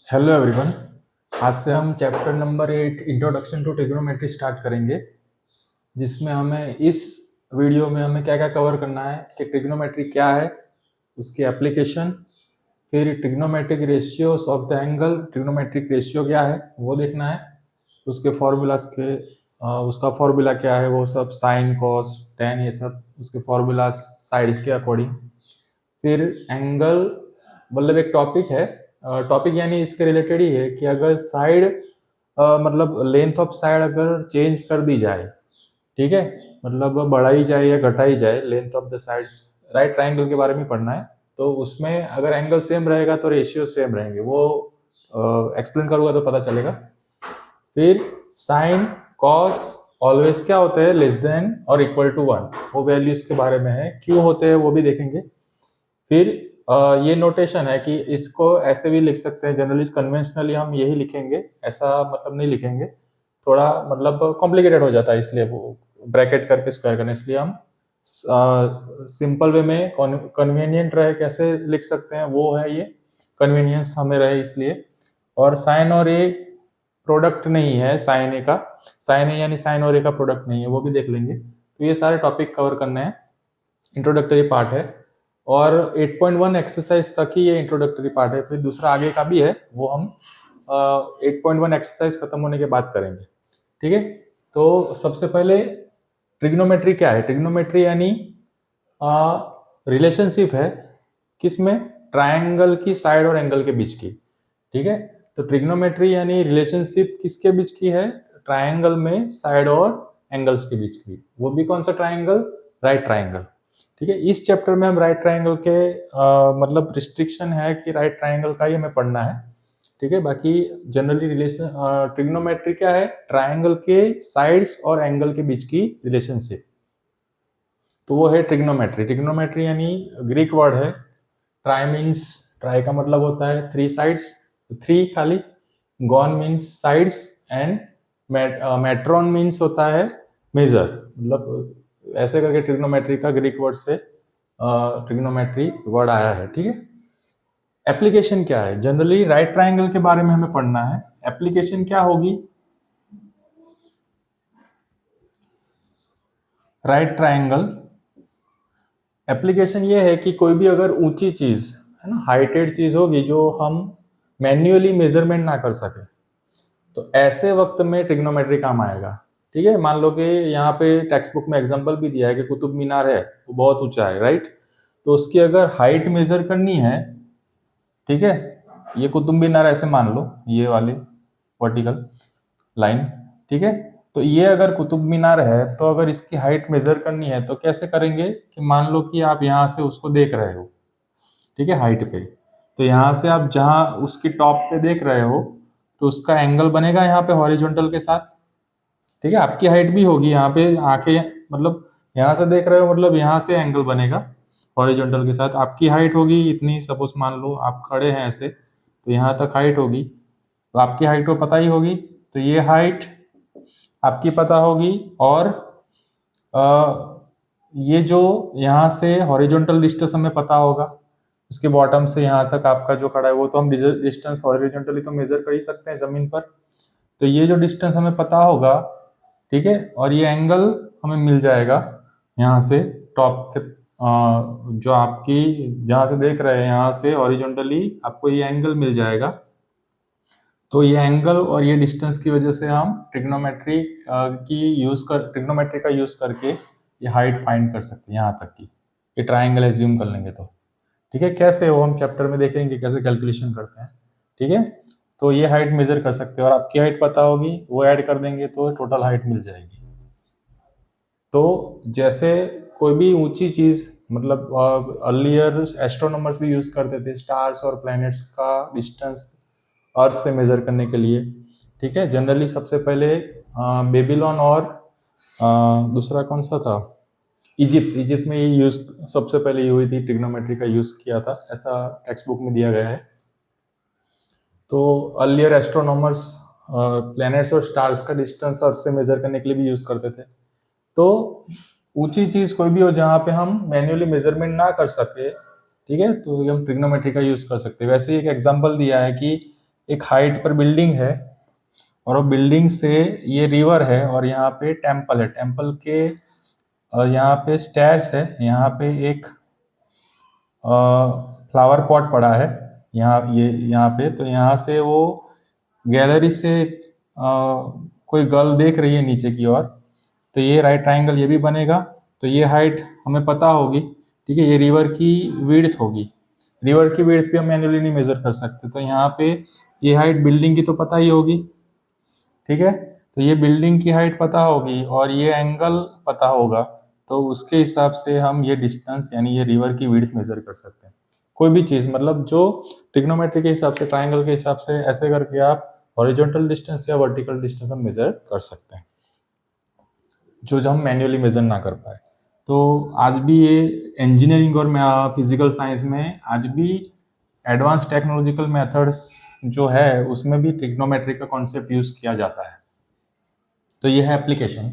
Hello everyone. आज से हम chapter number 8 introduction to trigonometry start करेंगे, जिसमें हमें इस वीडियो में हमें क्या क्या कवर करना है कि ट्रिग्नोमेट्री क्या है, उसकी एप्लीकेशन, फिर trigonometric ratios of the angle, trigonometric ratio क्या है वो देखना है, उसके फॉर्मूलाज के उसका फॉर्मूला क्या है वो सब, साइन कॉस टेन ये सब उसके फॉर्मूलाज साइड्स के अकॉर्डिंग। फिर एंगल मतलब एक टॉपिक है, टॉपिक यानी इसके रिलेटेड ही है कि अगर साइड मतलब लेंथ ऑफ साइड अगर चेंज कर दी जाए, ठीक है, मतलब बढ़ाई जाए या घटाई जाए length of the sides, right triangle के बारे में पढ़ना है। तो उसमें अगर एंगल सेम रहेगा तो रेशियो सेम रहेंगे, वो एक्सप्लेन करूंगा तो पता चलेगा। फिर साइन कॉस ऑलवेज क्या होते हैं, लेस देन और इक्वल टू 1, वो वैल्यूज के बारे में है, क्यों होते हैं वो भी देखेंगे। फिर ये नोटेशन है कि इसको ऐसे भी लिख सकते हैं, जनरली कन्वेंशनली हम यही लिखेंगे, ऐसा मतलब नहीं लिखेंगे, थोड़ा मतलब कॉम्प्लिकेटेड हो जाता है, इसलिए वो ब्रैकेट करके स्क्वायर करने, इसलिए हम सिंपल वे में कन्वीनियंट रहे कैसे लिख सकते हैं वो है, ये कन्वीनियंस हमें रहे इसलिए। और साइन और ए प्रोडक्ट नहीं है, साइन ए का, साइन ए यानी साइन और ए का प्रोडक्ट नहीं है, वो भी देख लेंगे। तो ये सारे टॉपिक कवर करने हैं, इंट्रोडक्टरी पार्ट है, और 8.1 एक्सरसाइज तक ही ये इंट्रोडक्टरी पार्ट है, फिर दूसरा आगे का भी है, वो हम 8.1 एक्सरसाइज खत्म होने के बाद करेंगे, ठीक है। तो सबसे पहले ट्रिग्नोमेट्री क्या है, ट्रिग्नोमेट्री यानी रिलेशनशिप है किसमें, ट्रायंगल की साइड और एंगल के बीच की, ठीक है। तो ट्रिग्नोमेट्री यानी रिलेशनशिप किसके बीच की है, ट्रायंगल में साइड और एंगल्स के बीच की, वो भी कौन सा ट्रायंगल, राइट ट्रायंगल, ठीक है। इस चैप्टर में हम राइट ट्रायंगल के मतलब रिस्ट्रिक्शन है कि राइट ट्रायंगल का ही हमें पढ़ना है, ठीक है। बाकी जनरली रिलेशन ट्रिग्नोमेट्री क्या है, ट्रायंगल के साइड्स और एंगल के बीच की रिलेशनशिप, तो वो है ट्रिग्नोमेट्री। ट्रिग्नोमेट्री यानी ग्रीक वर्ड है, ट्राई मीन्स, ट्राई का मतलब होता है थ्री साइड्स, थ्री खाली, gon means sides, and metron means होता है मेजर, मतलब ऐसे करके ट्रिग्नोमेट्री का ग्रीक वर्ड से ट्रिग्नोमेट्री वर्ड आया है, ठीक है। एप्लीकेशन क्या है, जनरली राइट ट्रायंगल के बारे में हमें पढ़ना है, एप्लीकेशन क्या होगी, राइट ट्रायंगल एप्लीकेशन ये है कि कोई भी अगर ऊंची चीज है ना, हाइटेड चीज होगी जो हम मैन्युअली मेजरमेंट ना कर सके, तो ऐसे वक्त में ट्रिग्नोमेट्री काम आएगा, ठीक है। मान लो कि यहाँ पे टेक्स्ट बुक में एग्जांपल भी दिया है कि कुतुब मीनार है, वो बहुत ऊंचा है, राइट, तो उसकी अगर हाइट मेजर करनी है, ठीक है, ये कुतुब मीनार ऐसे मान लो, ये वाले वर्टिकल लाइन, ठीक है, तो ये अगर कुतुब मीनार है तो अगर इसकी हाइट मेजर करनी है तो कैसे करेंगे कि मान लो कि आप यहाँ से उसको देख रहे हो, ठीक है, हाइट पे, तो यहाँ से आप जहाँ उसकी टॉप पे देख रहे हो तो उसका एंगल बनेगा यहाँ पे हॉरिजॉन्टल के साथ, ठीक है। आपकी हाइट भी होगी यहाँ पे, आंखें मतलब यहाँ से देख रहे हो मतलब यहाँ से एंगल बनेगा हॉरिजॉन्टल के साथ, आपकी हाइट होगी इतनी, सपोज मान लो आप खड़े हैं ऐसे, तो यहाँ तक हाइट होगी, तो आपकी हाइट को पता ही होगी, तो ये हाइट आपकी पता होगी, और ये जो यहाँ से हॉरिजॉन्टल डिस्टेंस हमें पता होगा, उसके बॉटम से यहाँ तक आपका जो खड़ा है वो तो हम डिस्टेंस हॉरिजॉन्टली तो मेजर कर ही सकते हैं जमीन पर, तो ये जो डिस्टेंस हमें पता होगा, ठीक है, और ये एंगल हमें मिल जाएगा यहाँ से टॉप के जो आपकी जहाँ से देख रहे हैं यहाँ से हॉरिजॉन्टली आपको ये एंगल मिल जाएगा, तो ये एंगल और ये डिस्टेंस की वजह से हम ट्रिग्नोमेट्री ट्रिग्नोमेट्री का यूज करके ये हाइट फाइंड कर सकते हैं, यहाँ तक की ये ट्राइंगल एज्यूम कर लेंगे तो, ठीक है। कैसे वो हम चैप्टर में देखेंगे कैसे कैलकुलेशन करते हैं, ठीक है। तो ये हाइट मेजर कर सकते हैं और आपकी हाइट पता होगी, वो ऐड कर देंगे तो टोटल हाइट मिल जाएगी। तो जैसे कोई भी ऊंची चीज, मतलब अर्लियर एस्ट्रोनॉमर्स भी यूज करते थे स्टार्स और प्लैनेट्स का डिस्टेंस अर्थ से मेजर करने के लिए, ठीक है। जनरली सबसे पहले बेबीलोन और दूसरा कौन सा था, इजिप्ट, इजिप्ट में ये यूज सबसे पहले ये हुई थी, ट्रिग्नोमेट्री का यूज किया था, ऐसा टेक्स्ट बुक में दिया गया है। तो अर्लियर एस्ट्रोनॉमर्स प्लैनेट्स और स्टार्स का डिस्टेंस अर्थ से मेजर करने के लिए भी यूज करते थे। तो ऊंची चीज कोई भी हो जहाँ पे हम मैन्युअली मेजरमेंट ना कर सके, ठीक है, तो हम ट्रिग्नोमेट्री का यूज कर सकते हैं। वैसे ही एक एग्जांपल दिया है कि एक हाइट पर बिल्डिंग है और वो बिल्डिंग से ये रिवर है और यहाँ पे टेम्पल है, टेम्पल के यहाँ पे स्टेयर्स है, यहाँ पे एक फ्लावर पॉट पड़ा है यहाँ पे, तो यहाँ से वो गैलरी से कोई गर्ल देख रही है नीचे की ओर, तो ये राइट ट्रायंगल ये भी बनेगा। तो ये हाइट हमें पता होगी, ठीक है, ये रिवर की विड्थ होगी। रिवर की विड्थ भी हम मैन्युअली नहीं मेजर कर सकते, तो यहाँ पे ये हाइट बिल्डिंग की तो पता ही होगी, ठीक है। तो ये बिल्डिंग की हाइट पता होगी और ये एंगल पता होगा, तो उसके हिसाब से हम ये डिस्टेंस यानी ये रिवर की विड्थ मेजर कर सकते हैं। कोई भी चीज मतलब जो ट्रिग्नोमेट्री के हिसाब से, ट्रायंगल के हिसाब से ऐसे करके आप हॉरिजॉन्टल डिस्टेंस या वर्टिकल डिस्टेंस हम मेजर कर सकते हैं, जो हम मैन्युअली मेजर ना कर पाए। तो आज भी ये इंजीनियरिंग और फिजिकल साइंस में आज भी एडवांस टेक्नोलॉजिकल मेथड्स जो है उसमें भी ट्रिग्नोमेट्री का कॉन्सेप्ट यूज किया जाता है। तो ये है एप्लीकेशन,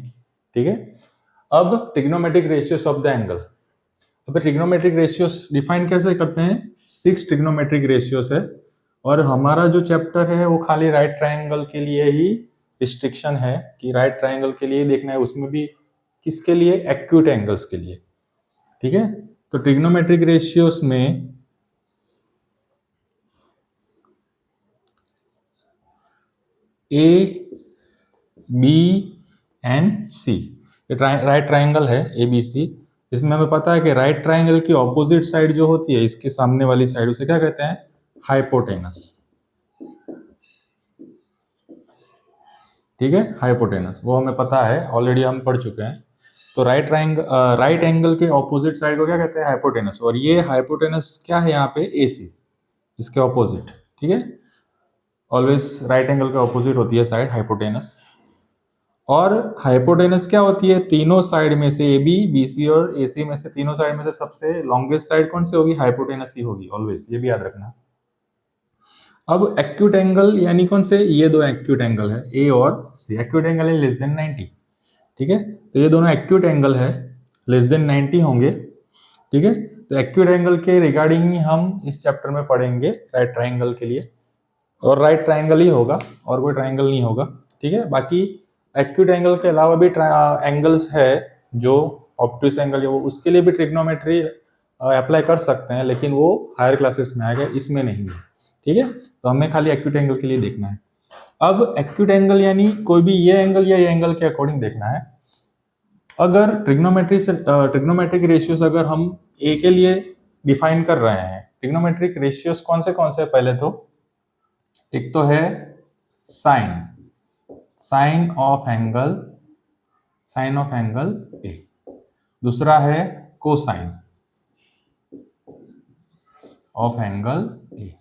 ठीक है। अब trigonometric ratios of the angle. अब ट्रिग्नोमेट्रिक रेशियोस डिफाइन कैसे करते हैं? 6 ट्रिग्नोमेट्रिक रेशियोस है और हमारा जो चैप्टर है वो खाली राइट ट्रायंगल के लिए ही रिस्ट्रिक्शन है कि राइट ट्रायंगल के लिए देखना है, उसमें भी किसके लिए? एक्यूट एंगल्स के लिए, ठीक है। तो ट्रिग्नोमेट्रिक रेशियोस में ए बी एंड सी, ये राइट ट्रायंगल है ए बी सी। इसमें हमें पता है कि राइट ट्रायंगल की ऑपोजिट साइड जो होती है, इसके सामने वाली साइड, उसे क्या कहते हैं? हाइपोटेनस, ठीक है, हाइपोटेनस। वो हमें पता है, ऑलरेडी हम पढ़ चुके हैं। तो राइट एंगल के ऑपोजिट साइड को क्या कहते हैं? हाइपोटेनस। और ये हाइपोटेनस क्या है यहाँ पे? ए सी, इसके ऑपोजिट, ठीक है। ऑलवेज राइट एंगल के ऑपोजिट होती है साइड हाइपोटेनस। और हाइपोटेनस क्या होती है? तीनों साइड में से ए बी, बी सी और ए सी में से तीनों साइड में से सबसे लॉन्गेस्ट साइड कौन सी होगी? हाइपोटेनस ही होगी ऑलवेज, ये भी याद रखना। अब एक्यूट एंगल यानी कौन से? ये दो एक्यूट एंगल है, ए और सी। एक्यूट एंगल है लेस देन 90, ठीक है। तो ये दोनों एक्यूट एंगल है, लेस देन 90 होंगे, ठीक है। तो एक्यूट एंगल के रिगार्डिंग ही हम इस चैप्टर में पढ़ेंगे राइट ट्रायंगल के लिए, और राइट ट्रायंगल ही होगा और कोई ट्रायंगल नहीं होगा, ठीक है। बाकी एक्यूट एंगल के अलावा भी एंगल्स है जो ऑब्ट्यूस एंगल है, वो उसके लिए भी ट्रिग्नोमेट्री अप्लाई कर सकते हैं, लेकिन वो हायर क्लासेस में आएगा, इसमें नहीं है, ठीक है। तो हमें खाली एक्यूट एंगल के लिए देखना है। अब एक्यूट एंगल यानी कोई भी ये एंगल या ये एंगल के अकॉर्डिंग देखना है। अगर ट्रिग्नोमेट्रिक रेशियोस अगर हम ए के लिए डिफाइन कर रहे हैं, ट्रिग्नोमेट्रिक रेशियोस कौन से पहले तो एक तो है साइन ऑफ एंगल ए, दूसरा है कोसाइन ऑफ एंगल ए,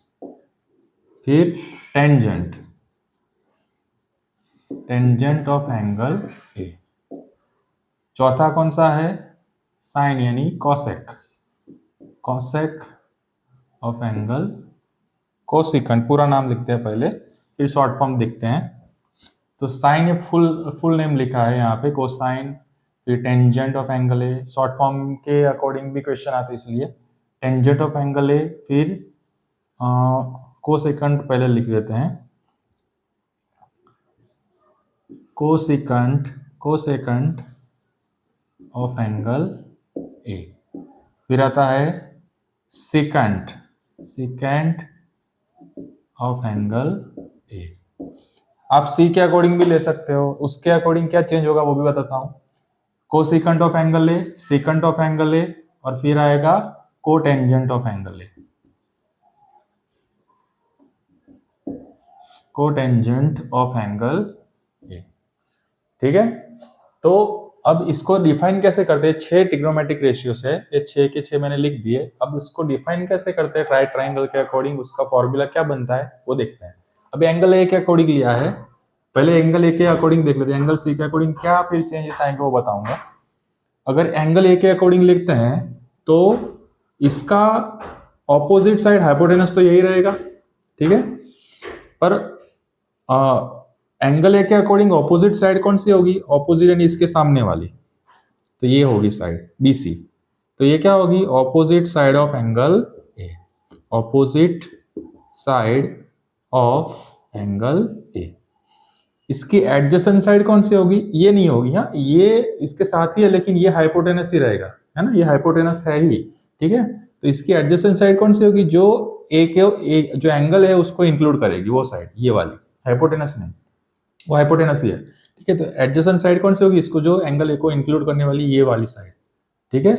फिर टेंजेंट ऑफ एंगल ए, चौथा कौन सा है? साइन यानी कॉसेक ऑफ एंगल, कोसिकेंट पूरा नाम लिखते हैं पहले, फिर शॉर्ट फॉर्म देखते हैं। तो साइन ये फुल नेम लिखा है यहाँ पे, कोसाइन, फिर tangent of angle A, short form के अकॉर्डिंग भी क्वेश्चन आते हैं इसलिए टेंजेंट ऑफ एंगल ए, फिर कोसिकेंट पहले लिख देते हैं, कोसेकंट ऑफ एंगल ए, फिर आता है सेकंड ऑफ एंगल ए। आप सी के अकॉर्डिंग भी ले सकते हो, उसके अकॉर्डिंग क्या चेंज होगा वो भी बताता हूं। Cosecant of angle A, secant of angle A, और फिर आएगा cotangent of angle A, cotangent of angle A, ठीक है। तो अब इसको डिफाइन कैसे करते हैं? 6 ट्रिग्नोमेट्रिक रेशियोस है, ये 6 के 6 मैंने लिख दिए। अब इसको डिफाइन कैसे करते हैं राइट ट्रायंगल के अकॉर्डिंग, उसका फॉर्मूला क्या बनता है वो देखते हैं। अभी एंगल ए के अकॉर्डिंग लिया है, पहले एंगल ए के अकॉर्डिंग देख लेते हैं, एंगल सी के अकॉर्डिंग क्या फिर चेंजेस आएंगे वो बताऊंगा। अगर एंगल ए के अकॉर्डिंग लिखते हैं तो इसका ऑपोजिट साइड हाइपोटेनस तो यही रहेगा, ठीक है। पर एंगल ए के अकॉर्डिंग ऑपोजिट साइड कौन सी होगी? ऑपोजिट यानी इसके सामने वाली, तो ये होगी साइड बी सी। तो ये क्या होगी? Opposite side of angle A, opposite side of angle ए। इसकी एडजेसेंट साइड कौन सी होगी? ये नहीं होगी, हाँ ये इसके साथ ही है लेकिन ये हाइपोटेनस ही रहेगा, है ना, ये हाइपोटेनस है ही, ठीक है। तो इसकी एडजेसेंट साइड कौन सी होगी? जो ए के जो एंगल है उसको इंक्लूड करेगी, वो साइड, ये वाली, हाइपोटेनस नहीं, वो हाइपोटेनस ही है, ठीक है। तो एडजेसेंट साइड कौन सी होगी? इसको जो एंगल ए को इंक्लूड करने वाली ये वाली साइड, ठीक है।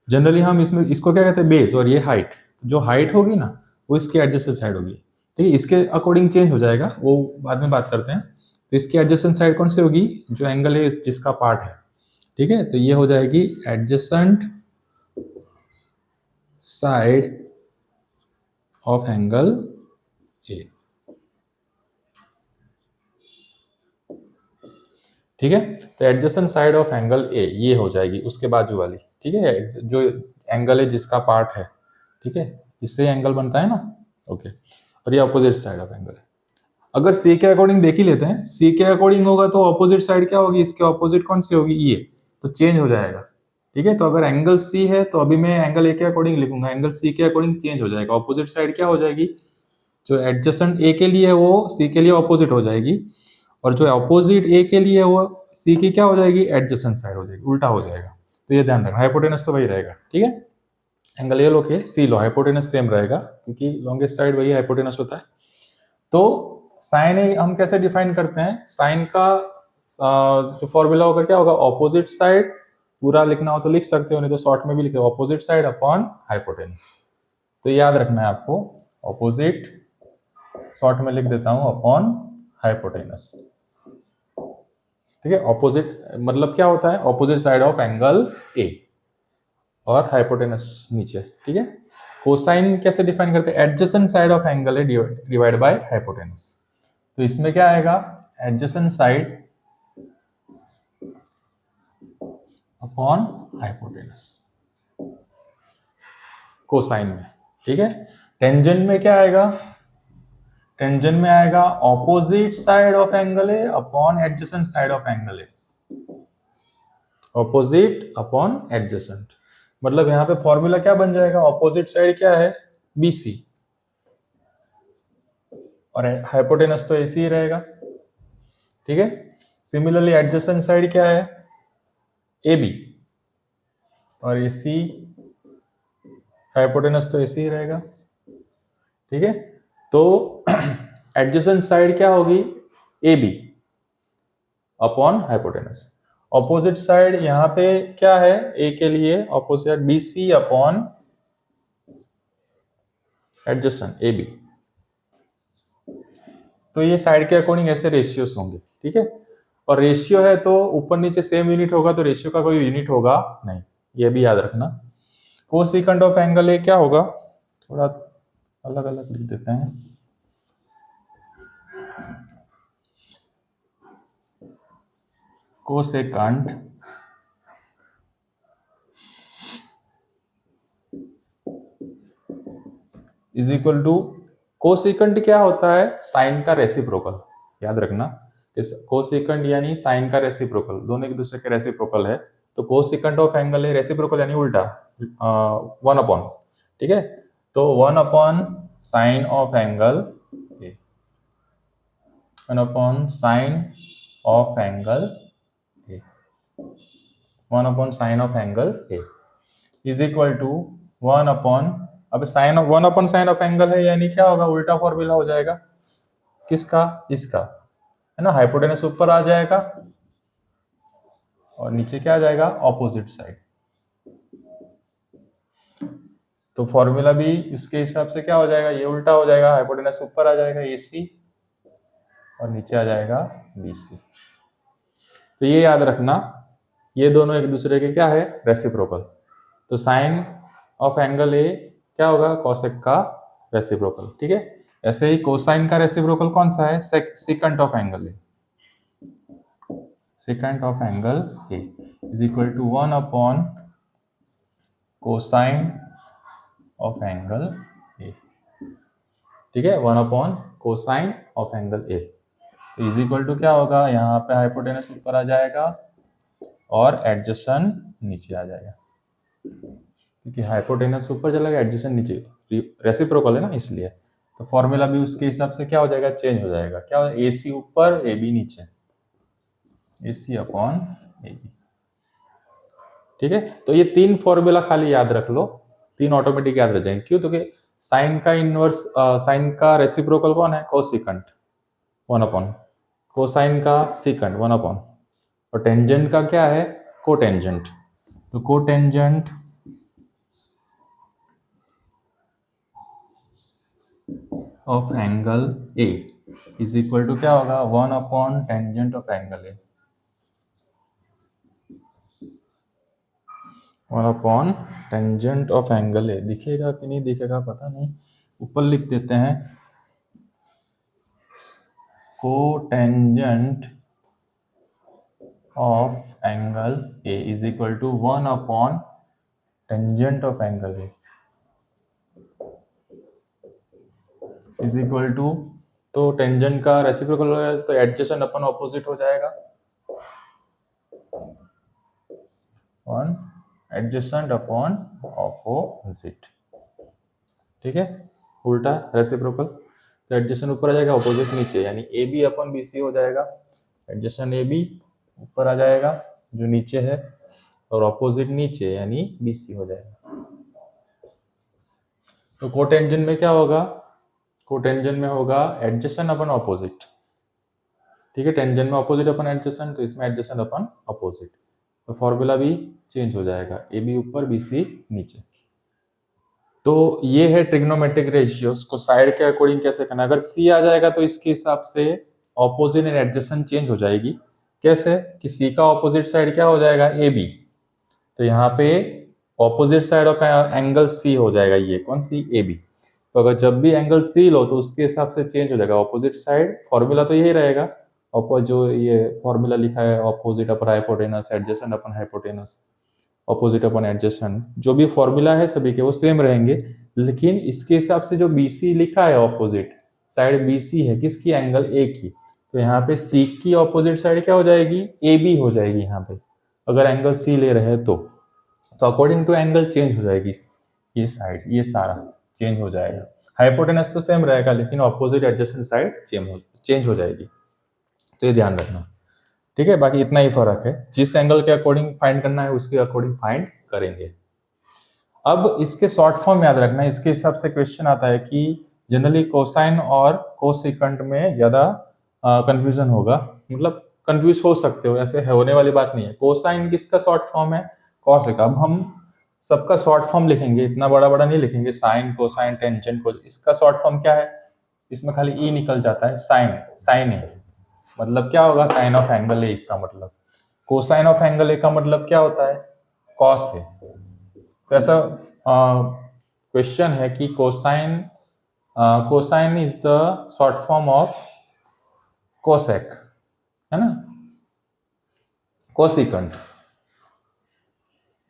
जनरली हम इसमें इसको क्या कहते हैं? बेस, और ये हाइट, जो हाइट होगी ना वो इसकी एडजेसेंट साइड होगी, ठीक है। इसके अकॉर्डिंग चेंज हो जाएगा, वो बाद में बात करते हैं। तो इसकी एडजेसेंट साइड कौन सी होगी? जो एंगल है जिसका पार्ट है, ठीक है। तो ये हो जाएगी adjacent side of angle A, ठीक है। तो एडजेसेंट साइड ऑफ एंगल ए ये हो जाएगी उसके बाजू वाली, ठीक है, जो एंगल है जिसका पार्ट है, ठीक है, इससे एंगल बनता है ना, ओके। और ये अपोजिट साइड ऑफ एंगल है। अगर सी के अकॉर्डिंग देख ही लेते हैं, सी के अकॉर्डिंग होगा तो अपोजिट साइड क्या होगी? इसके अपोजिट कौन सी होगी? ये, तो चेंज हो जाएगा, ठीक है। तो अगर एंगल सी है तो अभी मैं एंगल ए के अकॉर्डिंग लिखूंगा, एंगल सी के अकॉर्डिंग चेंज हो जाएगा, अपोजिट साइड क्या हो जाएगी? जो एडजेसेंट ए के लिए है वो सी के लिए अपोजिट हो जाएगी, और जो अपोजिट ए के लिए वो सी की क्या हो जाएगी? एडजेसेंट साइड हो जाएगी, उल्टा हो जाएगा। तो ये ध्यान रखना, हाइपोटेनस तो वही रहेगा, ठीक है। एंगल ए लो के सी लो, हाइपोटेनस सेम रहेगा क्योंकि लॉन्गेस्ट साइड वही हाइपोटेनस होता है। तो साइन ए हम कैसे डिफाइन करते हैं? साइन का जो फॉर्मूला होगा क्या होगा? ऑपोजिट साइड, पूरा लिखना हो तो लिख सकते हो, नहीं तो शॉर्ट में भी लिखे, ऑपोजिट साइड अपॉन हाइपोटेनस। तो याद रखना है आपको, ऑपोजिट, शॉर्ट में लिख देता हूं अपॉन हाइपोटेनस, ठीक है। ऑपोजिट मतलब क्या होता है? Opposite side of angle A, और हाइपोटेनस नीचे, ठीक है। कोसाइन कैसे डिफाइन करते हैं? Adjacent side of angle A divide by hypotenuse. तो इसमें क्या आएगा? Adjacent side upon hypotenuse cosine में, ठीक है। टेंजेंट में क्या आएगा? टेंजेंट में आएगा opposite side of angle A upon adjacent side of angle A, opposite upon adjacent. मतलब यहां पे फॉर्मूला क्या बन जाएगा? ऑपोजिट साइड क्या है? BC, और हाइपोटेनस तो AC ही रहेगा, ठीक है। सिमिलरली एडजेसेंट साइड क्या है? AB, और AC, हाइपोटेनस तो AC ही रहेगा, ठीक है। तो एडजेसेंट साइड क्या होगी? AB upon hypotenuse. Opposite side यहां पे क्या है? A के लिए opposite BC upon adjacent AB। तो ये साइड के अकॉर्डिंग ऐसे रेशियोस होंगे, ठीक है। और रेशियो है तो ऊपर नीचे सेम यूनिट होगा, तो रेशियो का कोई यूनिट होगा नहीं, ये भी याद रखना। कोसेकंड ऑफ एंगल ए क्या होगा? थोड़ा अलग अलग लिख देते हैं। Cosecant is equal to, cosecant क्या होता है? साइन का रेसिप्रोकल, याद रखना। इस कोसेकंड यानी साइन का रेसिप्रोकल, दोनों एक दूसरे के रेसिप्रोकल है। तो कोसेकंड ऑफ एंगल है रेसिप्रोकल यानी उल्टा, 1 अपॉन, ठीक है। तो 1 upon sine of angle A, 1 upon sine of angle A, 1 upon sine of angle A is equal to 1 upon, अब sine of 1 upon sine of angle है यानी क्या होगा? उल्टा फॉर्मूला हो जाएगा किसका? इसका, है ना। हाइपोटेनस ऊपर आ जाएगा और नीचे क्या आ जाएगा? Opposite side. तो फॉर्मूला भी इसके हिसाब से क्या हो जाएगा? ये उल्टा हो जाएगा, हाइपोटेनस ऊपर आ जाएगा AC और नीचे आ जाएगा BC। तो ये याद रखना, ये दोनों एक दूसरे के क्या है? रेसिप्रोकल। तो साइन ऑफ एंगल ए क्या होगा? कोसेक का रेसिप्रोकल, ठीक है। ऐसे ही कोसाइन का रेसिप्रोकल कौन सा है? Secant of angle A, secant of angle A is equal to 1 upon cosine of angle A, ठीक है, 1 upon cosine of angle A. तो इज इक्वल टू क्या होगा? यहाँ पे हाइपोटेनस ऊपर आ जाएगा और एडजेसेंट नीचे आ जाएगा, क्योंकि हाइपोटेनस ऊपर चला गया, एडजेसेंट नीचे, रेसिप्रोकल है ना इसलिए। तो फॉर्मूला भी उसके हिसाब से क्या हो जाएगा, चेंज हो जाएगा। क्या हो, ए सी ऊपर ए बी नीचे, ए सी अपॉन ए बी। ठीक है, तो ये 3 फॉर्मूला खाली याद रख लो, 3 ऑटोमेटिक याद रह जाएंगे। क्यों, तो कि साइन का इनवर्स, साइन का रेसिप्रोकल कौन है, कोसिकेंट, 1 अपॉन कोसाइन का सीकेंट 1 अपॉन, और टेंजेंट का क्या है, कोटेंजेंट। तो cotangent of angle A is equal to क्या होगा, 1 upon tangent of angle A, 1 upon tangent of angle A. दिखेगा कि नहीं दिखेगा पता नहीं, ऊपर लिख देते हैं, cotangent of angle A is equal to 1 upon tangent of angle A is equal to, तो टेंजेंट का रेसिप्रोकल हो जाएगा तो एडजेसेंट अपन ऑपोजिट हो जाएगा, ऑन एडजेसेंट अपॉन ऑपोजिट। ठीक है, उल्टा रेसिप्रोकल, तो एडजेसेंट ऊपर आ जाएगा, ऑपोजिट नीचे, यानी A B upon B C हो जाएगा। एडजेसेंट ए बी ऊपर आ जाएगा जो नीचे है, और ऑपोजिट नीचे यानी बी सी हो जाएगा। तो कोटेंजेंट में क्या होगा, कोटेंजेंट में होगा एडजेसेंट अपन ऑपोजिट। ठीक है, टेंजेंट में ऑपोजिट अपन एडजेसेंट, तो इसमें एडजेसेंट अपन ऑपोजिट, तो फॉर्मूला भी चेंज हो जाएगा, ए बी ऊपर बी सी नीचे। तो ये है ट्रिग्नोमेट्रिक रेशियोज को साइड के अकॉर्डिंग कैसे करना। अगर सी आ जाएगा तो इसके हिसाब से ऑपोजिट एंड एडजेसेंट चेंज हो जाएगी। कैसे, कि सी का ऑपोजिट साइड क्या हो जाएगा, ए बी, तो यहाँ पे opposite side of angle C हो जाएगा, ये कौन सी, ए बी। तो अगर जब भी एंगल सी लो तो उसके हिसाब से चेंज हो जाएगा ऑपोजिट साइड, फॉर्मूला तो यही रहेगा, जो ये फॉर्मूला लिखा है, ऑपोजिट अपन हाइपोटेनस, एडजेसेंट अपन हाइपोटेनस, ऑपोजिट अपन एडजेसेंट, जो भी फॉर्मूला है सभी के वो सेम रहेंगे। लेकिन इसके हिसाब से जो BC लिखा है, ऑपोजिट साइड BC है किसकी, एंगल ए की, तो यहाँ पे C की ऑपोजिट साइड क्या हो जाएगी, AB हो जाएगी यहाँ पे, अगर एंगल C ले रहे हैं तो अकॉर्डिंग टू एंगल चेंज हो जाएगी ये साइड, ये सारा चेंज हो जाएगा। हाइपोटेनस तो सेम रहेगा लेकिन ऑपोजिट एडजेसेंट साइड चेंज हो जाएगी, तो ये ध्यान रखना। ठीक है, बाकी इतना ही फर्क है, जिस एंगल के अकॉर्डिंग फाइंड करना है उसके अकॉर्डिंग फाइंड करेंगे। अब इसके शॉर्ट फॉर्म याद रखना, इसके हिसाब से क्वेश्चन आता है कि जनरली कोसाइन और कोसेकंट में ज्यादा कंफ्यूजन होगा, मतलब कंफ्यूज हो सकते हो, ऐसे होने वाली बात नहीं है। कोसाइन किसका शॉर्ट फॉर्म है, कॉस। अब हम सबका शॉर्ट फॉर्म लिखेंगे, इतना बड़ा बड़ा नहीं लिखेंगे, साइन कोसाइन टेंजेंट को, इसका शॉर्ट फॉर्म क्या है, इसमें खाली ई निकल जाता है, साइन, साइन ए, मतलब क्या होगा, साइन ऑफ एंगल ए, इसका मतलब। कोसाइन ऑफ एंगल ए का मतलब क्या होता है, कॉस है। तो ऐसा क्वेश्चन है कि cosine, cosine is the short form of cosec, है ना, कोसिकंट,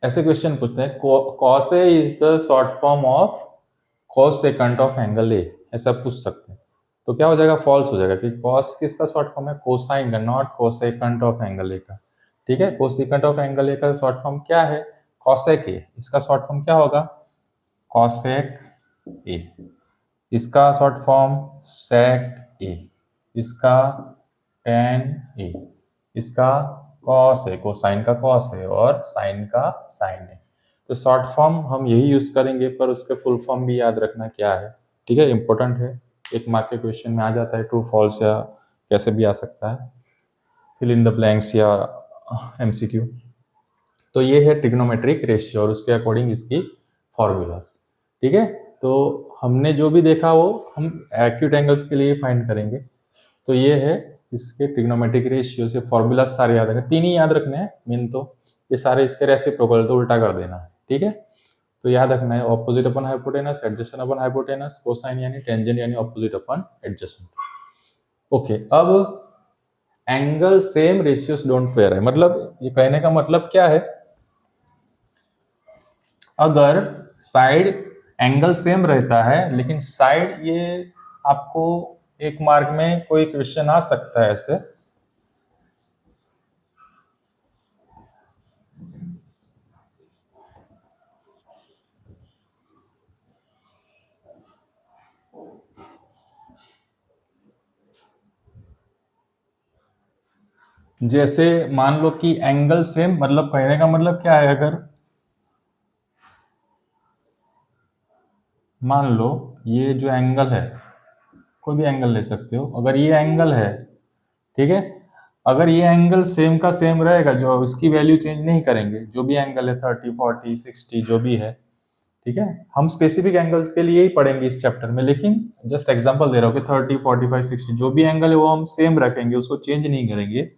ऐसे क्वेश्चन पूछते हैं। Cos A is the short form of cosecant of angle A, ऐसा पूछ सकते हैं। तो क्या हो जाएगा, फॉल्स हो जाएगा, कि कॉस किसका शॉर्ट फॉर्म है, कोसाइन का, नॉट कोसेकंट ऑफ एंगल ए का। ठीक है, कोसिकंट ऑफ एंगल ए का शॉर्ट फॉर्म क्या है, कॉसेक ए, इसका शॉर्ट फॉर्म क्या होगा, कॉसेक ए, इसका शॉर्ट फॉर्म सेक ए, इसका टेन ए, इसका कॉस है, कोसाइन का कॉस है, और साइन का साइन है। तो शॉर्ट फॉर्म हम यही यूज करेंगे, पर उसके फुल फॉर्म भी याद रखना क्या है। ठीक है, इंपॉर्टेंट है, एक मार्क के क्वेश्चन में आ जाता है, ट्रू फॉल्स या कैसे भी आ सकता है, फिल इन द ब्लैंक्स या MCQ। तो ये है ट्रिग्नोमेट्रिक रेशियो और उसके अकॉर्डिंग इसकी फॉर्मूलास। ठीक है, तो हमने जो भी देखा वो हम एक्यूट एंगल्स के लिए फाइंड करेंगे। तो ये है इसके ट्रिग्नोमेट्रिक रेशियो से फॉर्मूला सारे याद रखने, 3 ही याद रखने हैं मेन, तो ये सारे इसके रेसिप्रोकल, तो उल्टा कर देना है। ठीक है, तो याद रखना है, ऑपोजिट अपन हाइपोटेनस, एडजेसेंट अपन हाइपोटेनस, कोसाइन यानी टेंजेंट यानी ऑपोजिट अपन एडजेसेंट। ओके, अब angle same ratios don't pair है, मतलब ये कहने का मतलब क्या है, अगर साइड एंगल सेम रहता है लेकिन साइड ये, आपको एक मार्क में कोई क्वेश्चन आ सकता है ऐसे, जैसे मान लो कि एंगल सेम, मतलब कहने का मतलब क्या है, अगर मान लो ये जो एंगल है, कोई भी एंगल ले सकते हो, अगर ये एंगल है, ठीक है, अगर ये एंगल सेम का सेम रहेगा, जो उसकी वैल्यू चेंज नहीं करेंगे, जो भी एंगल है 30 40 60 जो भी है, ठीक है, हम स्पेसिफिक एंगल्स के लिए ही पढ़ेंगे इस चैप्टर में, लेकिन जस्ट एग्जांपल दे रहा हूँ कि 30 45 60 जो भी एंगल है वो हम सेम रखेंगे, उसको चेंज नहीं करेंगे।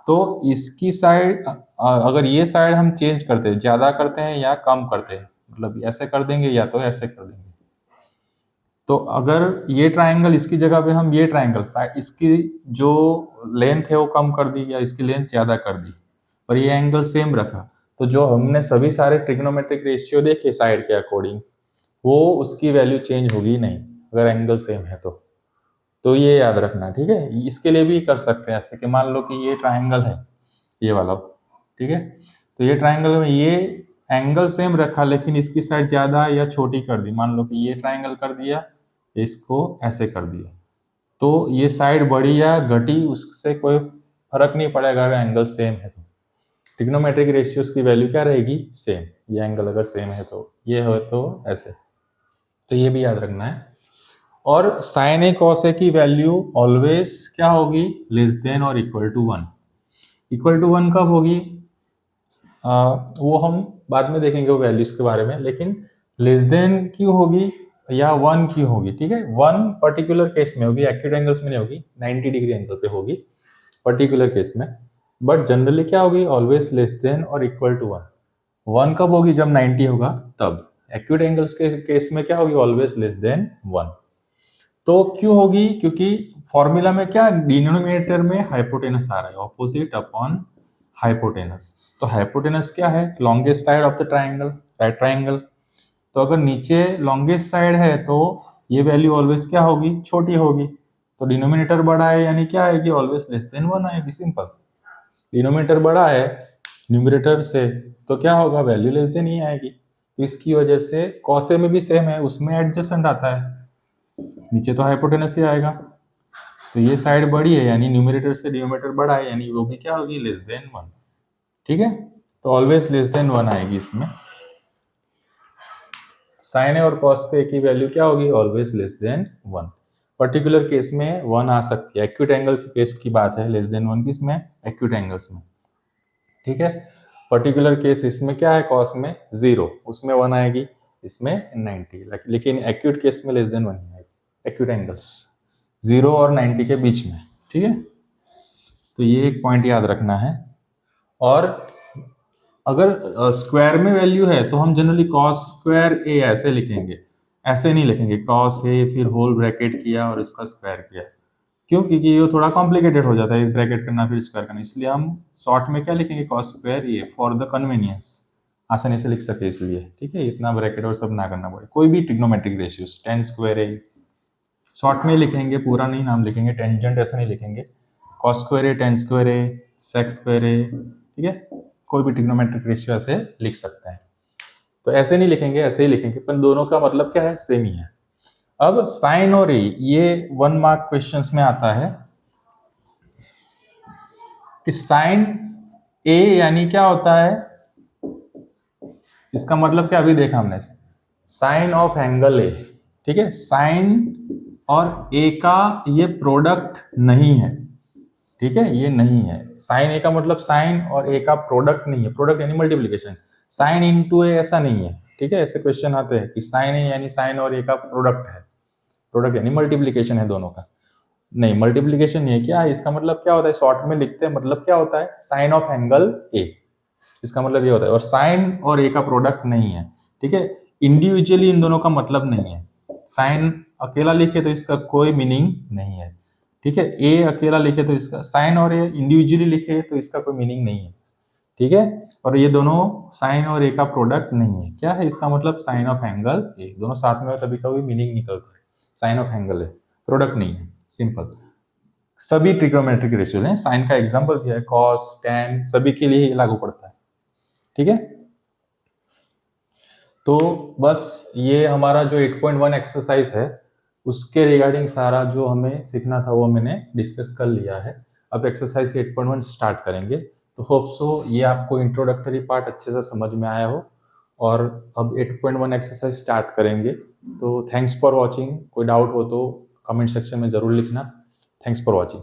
तो इसकी साइड, अगर ये साइड हम चेंज करते हैं, ज्यादा करते हैं या कम करते हैं, मतलब ऐसे कर देंगे या तो ऐसे कर देंगे, तो अगर ये ट्रायंगल, इसकी जगह पे हम ये ट्रायंगल इसकी जो लेंथ है वो कम कर दी या इसकी लेंथ ज्यादा कर दी, पर ये एंगल सेम रखा, तो जो हमने सभी सारे ट्रिग्नोमेट्रिक रेशियो देखे साइड के अकॉर्डिंग, वो उसकी वैल्यू चेंज होगी नहीं, अगर एंगल सेम है तो ये याद रखना, ठीक है। इसके लिए भी कर सकते हैं ऐसे कि मान लो कि ये ट्रायंगल है, ये वाला, ठीक है, तो ये ट्रायंगल में ये एंगल सेम रखा लेकिन इसकी साइड ज्यादा या छोटी कर दी, मान लो कि ये ट्रायंगल कर दिया, इसको ऐसे कर दिया, तो ये साइड बढ़ी या घटी उससे कोई फर्क नहीं पड़ेगा अगर एंगल सेम है तो। ट्रिग्नोमेट्रिक रेशियोज की वैल्यू क्या रहेगी, सेम, ये एंगल अगर सेम है तो, ये हो तो ऐसे, तो ये भी याद रखना है। और साइन ए कॉस ए की वैल्यू ऑलवेज क्या होगी, लेस देन और equal to one. Equal to one कब होगी, वो हम बाद में देखेंगे वो वैल्यूज के बारे में, लेकिन लेस देन क्यों होगी या वन क्यों होगी, ठीक है, वन पर्टिकुलर केस में होगी, एक्यूट एंगल्स में नहीं होगी, 90 डिग्री एंगल पे होगी पर्टिकुलर केस में, बट जनरली क्या होगी, ऑलवेज लेस देन और इक्वल टू वन। वन कब होगी, जब 90 होगा तब। एक्यूट एंगल्स के केस में क्या होगी, ऑलवेज लेस देन वन। तो क्यों होगी, क्योंकि फॉर्मूला में क्या, डिनोमिनेटर में हाइपोटेनस आ रहा है, ऑपोजिट अपॉन हाइपोटेनस। तो हाइपोटेनस क्या है, longest side of the triangle, right triangle. तो अगर नीचे लॉन्गेस्ट साइड है तो ये वैल्यू ऑलवेज क्या होगी, छोटी होगी, तो डिनोमिनेटर बड़ा है यानी क्या आएगी, ऑलवेज लेस देन वन आएगी, सिंपल। डिनोमिनेटर बड़ा है न्यूमरेटर से तो क्या होगा, वैल्यू लेस देन ही आएगी। तो इसकी वजह से कॉसे में भी सेम है, उसमें एडजेसेंट आता है, नीचे तो हाइपोटेनस ही आएगा, तो ये साइड बड़ी है यानी न्यूमरेटर से डिनोमिनेटर बड़ा है यानी वो भी क्या होगी, लेस देन वन, ठीक है। तो ऑलवेज लेस देन वन आएगी इसमें। साइन ए और कॉस ए की वैल्यू क्या होगी, always less than one. Particular case में वन आ सकती है, एक्यूट एंगल के केस की बात है, लेस देन वन किसमें, एक्यूट एंगल्स में, ठीक है। पर्टिकुलर केस इसमें क्या है, कॉस में जीरो, उसमें वन आएगी, इसमें 90, लेकिन एक्यूट केस में लेस देन वन ही आएगी, एक्यूट एंगल्स जीरो और 90 के बीच में, ठीक है। तो ये एक पॉइंट याद रखना है। और अगर स्क्वायर में वैल्यू है तो हम जनरली कॉस स्क्वायर ए ऐसे लिखेंगे, ऐसे नहीं लिखेंगे कॉस ए फिर होल ब्रैकेट किया और इसका स्क्वायर किया, क्यों, क्योंकि ये थोड़ा कॉम्प्लिकेटेड हो जाता है, ब्रैकेट करना फिर स्क्वायर करना, इसलिए हम शॉर्ट में क्या लिखेंगे, cos square A, for the convenience, आसानी से लिख सके इसलिए, ठीक है, इतना ब्रैकेट और सब ना करना पड़े। कोई भी ट्रिग्नोमेट्रिक रेशियोज, टेन स्क्वायर ए शॉर्ट में लिखेंगे, पूरा नहीं नाम लिखेंगे, टेंजेंट ऐसा नहीं लिखेंगे, कॉस स्क्वायर ए, टेन स्क्वायर ए, सेक स्क्वायर ए, ठीक है, कोई भी ट्रिग्नोमेट्रिक रेशियो ऐसे लिख सकते हैं। तो ऐसे नहीं लिखेंगे, ऐसे ही लिखेंगे, पर दोनों का मतलब क्या है, सेम ही है। अब साइन और ए, ये 1 मार्क क्वेश्चंस में आता है कि साइन ए यानी क्या होता है, इसका मतलब क्या, अभी देखा हमने, साइन ऑफ एंगल ए, ठीक है, साइन और ए का ये प्रोडक्ट नहीं है, ठीक है, ये नहीं है, साइन ए का मतलब साइन और ए का प्रोडक्ट नहीं है, प्रोडक्ट यानी मल्टीप्लीकेशन, साइन इनटू ए ऐसा नहीं है, ठीक है, ऐसे क्वेश्चन आते हैं कि साइन ए यानी साइन और ए का प्रोडक्ट है, प्रोडक्ट यानी मल्टीप्लीकेशन है दोनों का, नहीं मल्टीप्लीकेशन नहीं है, क्या है इसका मतलब, क्या होता है, शॉर्ट में लिखते हैं, मतलब क्या होता है, साइन ऑफ एंगल ए, इसका मतलब ये होता है, और साइन और ए का प्रोडक्ट नहीं है, ठीक है, इंडिविजुअली इन दोनों का मतलब नहीं है, साइन अकेला लिखे तो इसका कोई मीनिंग नहीं है, ठीक है, ए अकेला लिखे तो इसका, साइन और ए इंडिविजुअली लिखे तो इसका कोई मीनिंग नहीं है, ठीक है, और ये दोनों साइन और ए का प्रोडक्ट नहीं है, क्या है इसका मतलब, साइन ऑफ एंगल ए, दोनों साथ में हो तभी कभी मीनिंग निकलता है, साइन ऑफ एंगल है, प्रोडक्ट नहीं है, सिंपल। सभी ट्रिग्नोमेट्रिक रेशियो हैं, साइन का एग्जांपल दिया है, कॉस टैन सभी के लिए लागू पड़ता है, ठीक है। तो बस ये हमारा जो 8.1 एक्सरसाइज है उसके रिगार्डिंग सारा जो हमें सीखना था वो मैंने डिस्कस कर लिया है। अब एक्सरसाइज 8.1 स्टार्ट करेंगे। तो होप सो ये आपको इंट्रोडक्टरी पार्ट अच्छे से समझ में आया हो और अब 8.1 एक्सरसाइज स्टार्ट करेंगे। तो थैंक्स फॉर वॉचिंग। कोई डाउट हो तो कमेंट सेक्शन में ज़रूर लिखना। Thanks for watching.